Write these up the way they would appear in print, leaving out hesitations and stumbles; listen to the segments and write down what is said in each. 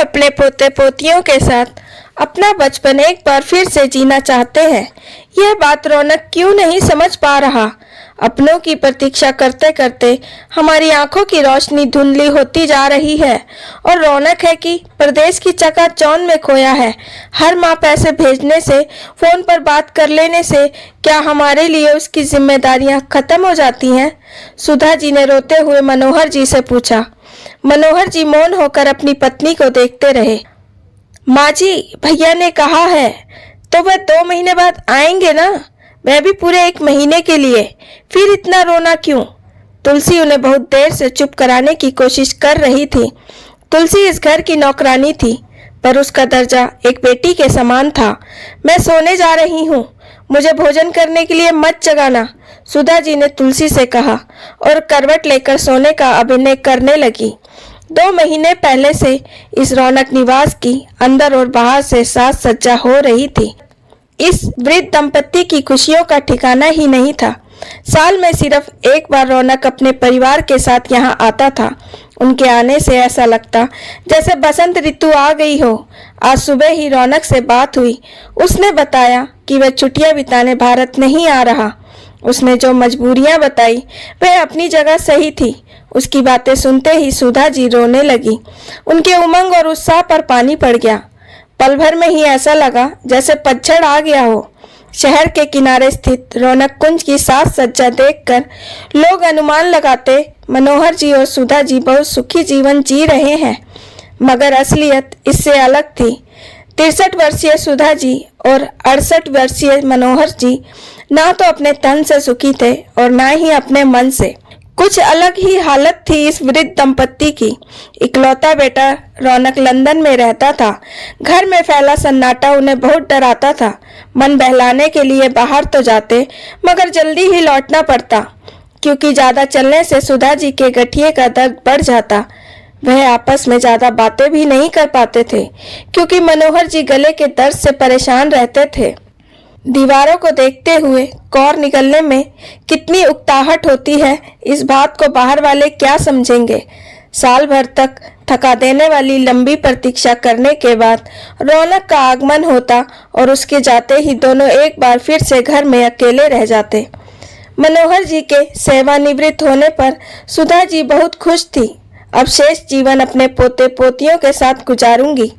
अपने पोते पोतियों के साथ अपना बचपन एक बार फिर से जीना चाहते हैं। यह बात रौनक क्यों नहीं समझ पा रहा। अपनों की प्रतीक्षा करते करते हमारी आंखों की रोशनी धुंधली होती जा रही है और रौनक है कि प्रदेश की चकाचौंध में खोया है। हर माह पैसे भेजने से, फोन पर बात कर लेने से क्या हमारे लिए उसकी जिम्मेदारियां खत्म हो जाती हैं? सुधा जी ने रोते हुए मनोहर जी से पूछा। मनोहर जी मौन होकर अपनी पत्नी को देखते रहे। माँ जी, भैया ने कहा है तो वह 2 महीने बाद आएंगे ना? वह भी पूरे 1 महीने के लिए। फिर इतना रोना क्यों? तुलसी उन्हें बहुत देर से चुप कराने की कोशिश कर रही थी। तुलसी इस घर की नौकरानी थी, पर उसका दर्जा एक बेटी के समान था। मैं सोने जा रही हूँ, मुझे भोजन करने के लिए मत जगाना, सुधा जी ने तुलसी से कहा और करवट लेकर सोने का अभिनय करने लगी। 2 महीने पहले से इस रौनक निवास की अंदर और बाहर से साज सज्जा हो रही थी। इस वृद्ध दंपत्ति की खुशियों का ठिकाना ही नहीं था। साल में सिर्फ एक बार रौनक अपने परिवार के साथ यहाँ आता था। उनके आने से ऐसा लगता जैसे बसंत ऋतु आ गई हो। आज सुबह ही रौनक से बात हुई। उसने बताया कि वह छुट्टियां बिताने भारत नहीं आ रहा। उसने जो मजबूरियां बताई वह अपनी जगह सही थी। उसकी बातें सुनते ही सुधा जी रोने लगी। उनके उमंग और उत्साह पर पानी पड़ गया। पल भर में ही ऐसा लगा जैसे पतझड़ आ गया हो। शहर के किनारे स्थित रौनक कुंज की साज सज्जा देखकर लोग अनुमान लगाते मनोहर जी और सुधा जी बहुत सुखी जीवन जी रहे हैं, मगर असलियत इससे अलग थी। 63 वर्षीय सुधा जी और 68 वर्षीय मनोहर जी ना तो अपने तन से सुखी थे और ना ही अपने मन से। कुछ अलग ही हालत थी इस वृद्ध दंपत्ति की। इकलौता बेटा रौनक लंदन में रहता था। घर में फैला सन्नाटा उन्हें बहुत डराता था। मन बहलाने के लिए बाहर तो जाते, मगर जल्दी ही लौटना पड़ता, क्योंकि ज्यादा चलने से सुधा जी के गठिए का दर्द बढ़ जाता। वह आपस में ज्यादा बातें भी नहीं कर पाते थे, क्योंकि मनोहर जी गले के दर्द से परेशान रहते थे। दीवारों को देखते हुए कौर निकलने में कितनी उकताहट होती है, इस बात को बाहर वाले क्या समझेंगे। साल भर तक थका देने वाली लंबी प्रतीक्षा करने के बाद रौनक का आगमन होता और उसके जाते ही दोनों एक बार फिर से घर में अकेले रह जाते। मनोहर जी के सेवानिवृत्त होने पर सुधा जी बहुत खुश थी। अब शेष जीवन अपने पोते पोतियों के साथ गुजारूंगी।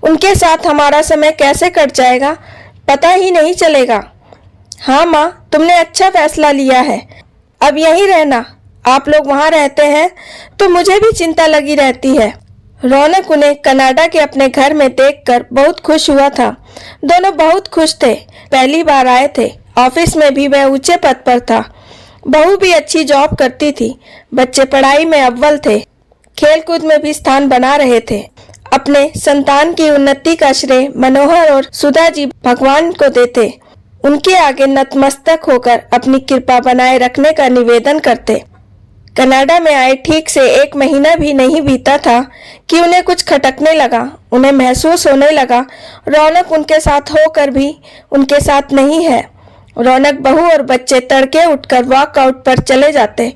उनके साथ हमारा समय कैसे कट जाएगा पता ही नहीं चलेगा। हाँ माँ, तुमने अच्छा फैसला लिया है। अब यहीं रहना। आप लोग वहाँ रहते हैं तो मुझे भी चिंता लगी रहती है। रौनक उन्हें कनाडा के अपने घर में देखकर बहुत खुश हुआ था। दोनों बहुत खुश थे। पहली बार आए थे। ऑफिस में भी वह ऊंचे पद पर था। बहू भी अच्छी जॉब करती थी। बच्चे पढ़ाई में अव्वल थे। खेलकूद में भी स्थान बना रहे थे। अपने संतान की उन्नति का श्रेय मनोहर और सुधा जी भगवान को देते। उनके आगे नतमस्तक होकर अपनी कृपा बनाए रखने का निवेदन करते। कनाडा में आए ठीक से 1 महीना भी नहीं बीता था कि उन्हें कुछ खटकने लगा। उन्हें महसूस होने लगा रौनक उनके साथ होकर भी उनके साथ नहीं है। रौनक, बहू और बच्चे तड़के उठकर वॉकआउट पर चले जाते।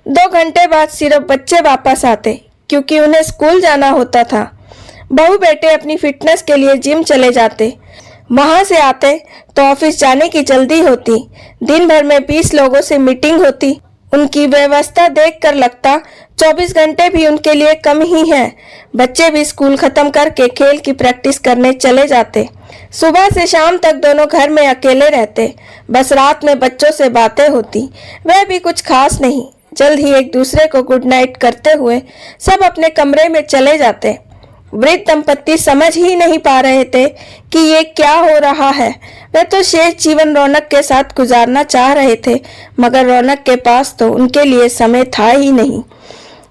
2 घंटे बाद सिर्फ बच्चे वापस आते, क्योंकि उन्हें स्कूल जाना होता था। बहू बेटे अपनी फिटनेस के लिए जिम चले जाते। वहां से आते तो ऑफिस जाने की जल्दी होती। दिन भर में 20 लोगों से मीटिंग होती। उनकी व्यवस्था देखकर लगता 24 घंटे भी उनके लिए कम ही हैं। बच्चे भी स्कूल खत्म करके खेल की प्रैक्टिस करने चले जाते। सुबह से शाम तक दोनों घर में अकेले रहते। बस रात में बच्चों से बातें होती, वह भी कुछ खास नहीं। जल्द ही एक दूसरे को गुड नाइट करते हुए सब अपने कमरे में चले जाते। वृद्ध दंपत्ति समझ ही नहीं पा रहे थे कि ये क्या हो रहा है। वे तो शेष जीवन रौनक के साथ गुजारना चाह रहे थे, मगर रौनक के पास तो उनके लिए समय था ही नहीं।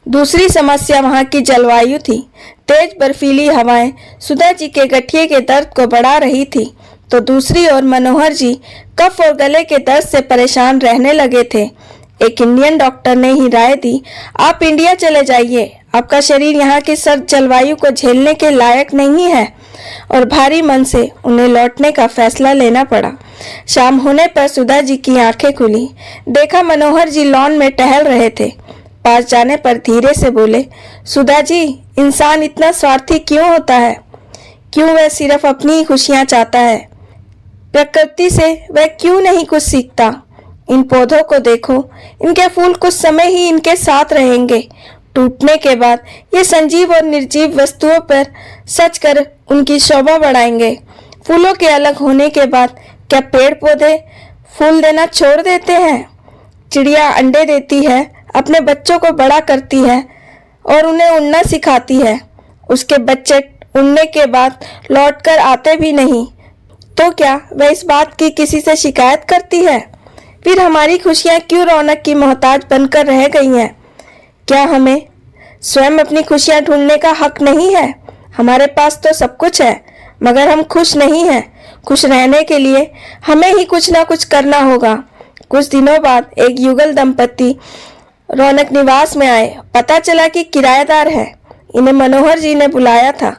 दूसरी समस्या वहां की जलवायु थी। तेज बर्फीली हवाएं सुधा जी के गठिए के दर्द को बढ़ा रही थी, तो दूसरी ओर मनोहर जी कफ और गले के दर्द से परेशान रहने लगे थे। एक इंडियन डॉक्टर ने ही राय दी, आप इंडिया चले जाइए, आपका शरीर यहाँ की सर्द जलवायु को झेलने के लायक नहीं है। और भारी मन से उन्हें लौटने का फैसला लेना पड़ा। शाम होने पर सुधा जी की आंखें खुली। देखा मनोहर जी लॉन में टहल रहे थे। पास जाने पर धीरे से बोले, सुधा जी, इंसान इतना स्वार्थी क्यों होता है? क्यों वह सिर्फ अपनी ही खुशियां चाहता है? प्रकृति से वह क्यों नहीं कुछ सीखता? इन पौधों को देखो, इनके फूल कुछ समय ही इनके साथ रहेंगे। टूटने के बाद ये संजीव और निर्जीव वस्तुओं पर सच कर उनकी शोभा बढ़ाएंगे। फूलों के अलग होने के बाद क्या पेड़ पौधे फूल देना छोड़ देते हैं? चिड़िया अंडे देती है, अपने बच्चों को बड़ा करती है और उन्हें उड़ना सिखाती है। उसके बच्चे उड़ने के बाद लौटकर आते भी नहीं, तो क्या वह इस बात की किसी से शिकायत करती है? फिर हमारी खुशियां क्यों रौनक की मोहताज बनकर रह गई हैं? क्या हमें स्वयं अपनी खुशियां ढूंढने का हक नहीं है? हमारे पास तो सब कुछ है, मगर हम खुश नहीं हैं। खुश रहने के लिए हमें ही कुछ ना कुछ करना होगा। कुछ दिनों बाद एक युगल दंपत्ति रौनक निवास में आए। पता चला कि किराएदार है। इन्हें मनोहर जी ने बुलाया था।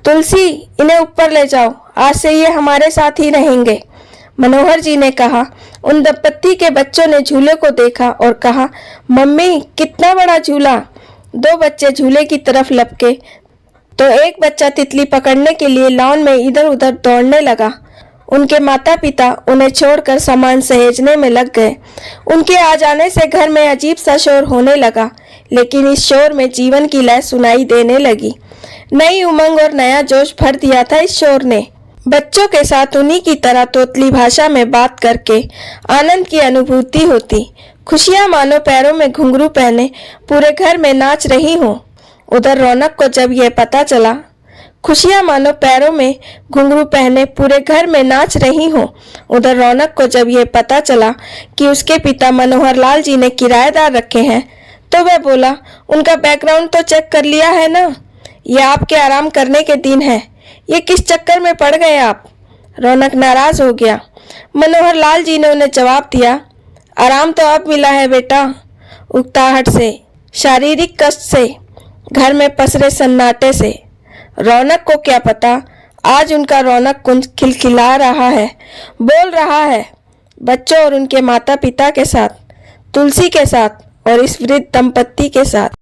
तुलसी, इन्हें ऊपर ले जाओ, आज से ये हमारे साथ ही रहेंगे। मनोहर जी ने कहा। उन दंपत्ति के बच्चों ने झूले को देखा और कहा, मम्मी, कितना बड़ा झूला। दो बच्चे झूले की तरफ लपके तो एक बच्चा तितली पकड़ने के लिए लॉन में इधर उधर दौड़ने लगा। उनके माता पिता उन्हें छोड़कर सामान सहेजने में लग गए। उनके आ जाने से घर में अजीब सा शोर होने लगा, लेकिन इस शोर में जीवन की लय सुनाई देने लगी। नई उमंग और नया जोश भर दिया था इस शोर ने। बच्चों के साथ उन्हीं की तरह तोतली भाषा में बात करके आनंद की अनुभूति होती। खुशियां मानो पैरों में घुंघरू पहने पूरे घर में नाच रही हों। उधर रौनक को जब यह पता चला, खुशियां मानो पैरों में घुंघरू पहने पूरे घर में नाच रही हों। उधर रौनक को जब यह पता चला कि उसके पिता मनोहर लाल जी ने किराएदार रखे हैं, तो वह बोला, उनका बैकग्राउंड तो चेक कर लिया है ना? ये आपके आराम करने के दिन है, ये किस चक्कर में पड़ गए आप? रौनक नाराज हो गया। मनोहर लाल जी ने उन्हें जवाब दिया, आराम तो अब मिला है बेटा, उकताहट से, शारीरिक कष्ट से, घर में पसरे सन्नाटे से। रौनक को क्या पता, आज उनका रौनक कुंज खिलखिला रहा है, बोल रहा है, बच्चों और उनके माता पिता के साथ, तुलसी के साथ और इस वृद्ध दंपत्ति के साथ।